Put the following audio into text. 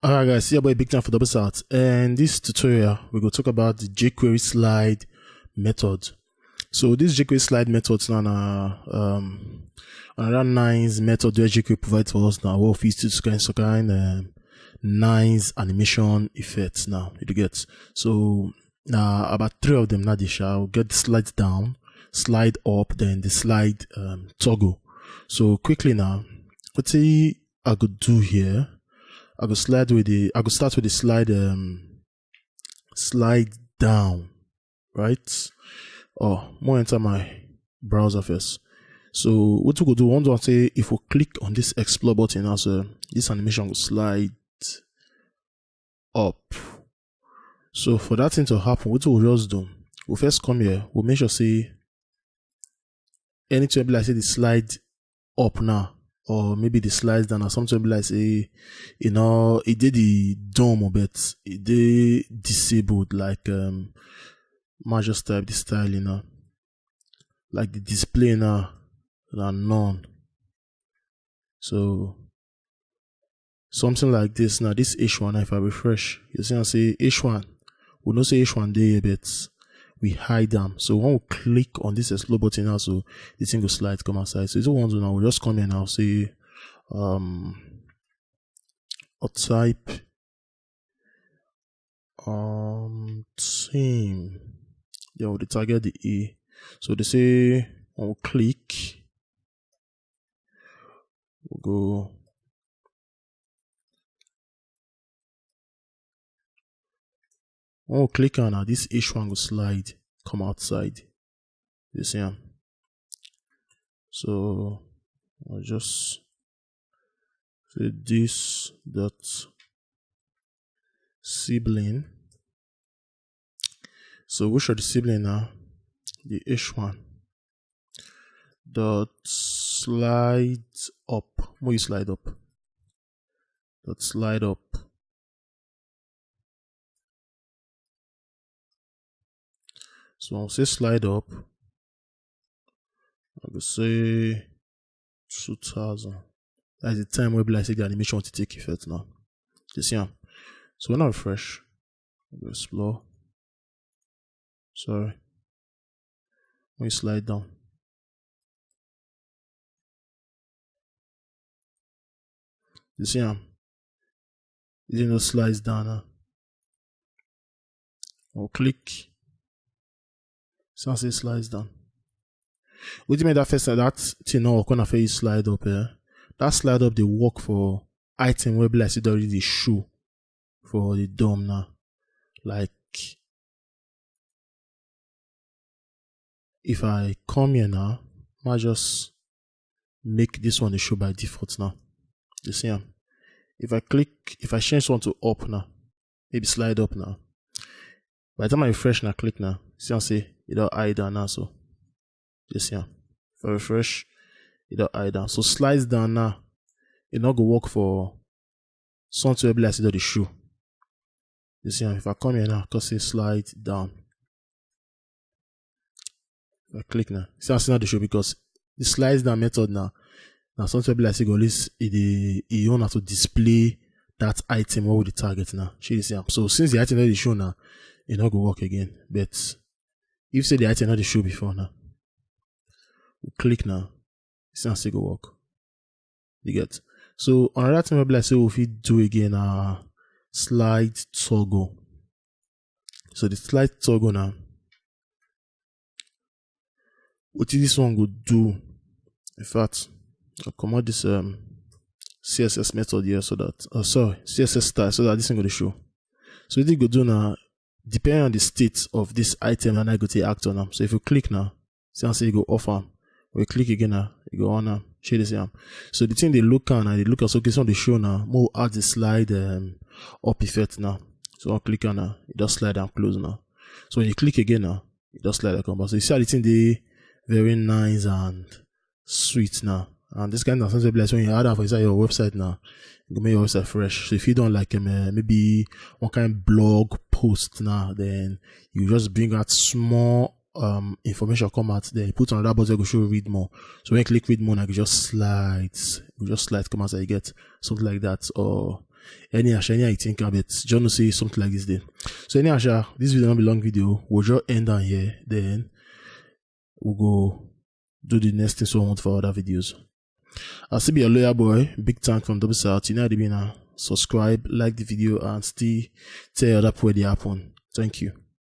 Alright guys, see your boy Big Time for Double Sat, and this tutorial we go talk about the jQuery slide method. So this jQuery slide method is another nice method where jQuery provides for us now. What we use to kind nice animation effects now. You get so about 3 of them now. They shall get the slides down, slide up, then the slide toggle. So quickly now, let's see I could do here. I could start with the slide down, right? More enter my browser first. So what we could do, one say if we click on this explore button also, this animation will slide up. So for that thing to happen, what we'll just do, we'll first come here, we'll make sure say anything like say the slide up now, or maybe the slides down, or something like say, it did the DOM, but it did disabled, like just type the style, like the display now, none. So something like this now, this H1, if I refresh, you see I say H1, we don't say H1 there, but we hide them. So when we click on this explore button now, so the single slide come outside. So it's all ones now, we'll just come here now, say or type team. Yeah, we'll target the A. So they say when we click, we'll go when we click on now, this H1 will slide, come outside. You see him. So I'll just say this dot sibling. So which are the sibling now? The H1 dot slide up. More you slide up. Dot slide up. So I'll say slide up. I will say 2000. That's the time where I say the animation to take effect now. You see, so when I refresh, I will explore. Sorry. When you slide down. You see, it didn't slides down now. I'll click. So say slides down. What do you mean that first that thing now kind of face slide up here? That slide up they work for item where I see already the shoe for the DOM now. Like if I come here now, I just make this one the show by default now. You see him? If I change one to up now, maybe slide up now. By the time I refresh now, click now, see I say it don't hide down now. So you see him? If I refresh, it don't hide down. So slides down now, it not go work for something where I see the shoe. You see him? If I come here now, cause say slide down. I click now. See, I see not the show because the slides down method now something like say go list it you have to display that item over the target now. So since the item not the show now, it not go work again. But if say the item not the show before now, we click now, see I say go work. You get. So another thing maybe like say if we do again slide toggle. So the slide toggle now, what this one would do, in fact, I'll come out this CSS method here so that CSS style so that this thing go to show. So what it go do now, depending on the state of this item, and I go to act on them. So if you click now, see I say you go off arm. We click again now, you go on now, share the same. So the thing they look at and they look at so on the show now, more add the slide up effect now. So I'll click on now, it does slide and close now. So when you click again now, it does slide and come back. So you see how the thing they very nice and sweet now. And this kind of something like when you add that for inside your website now, you can make your website fresh. So if you don't like maybe one kind of blog post now, then you just bring out small information come out, then you put on that button, go show read more. So when you click read more, now you just slide come out, so you get something like that. Or Anyhow, I think about John will say something like this then. So anyhow, this video will be a long video. We'll just end on here. Then we'll go do the next thing so I want for other videos. I'll still be a lawyer boy. Big thank from Double South. You know the subscribe, like the video, and still tell other people what they happen. Thank you.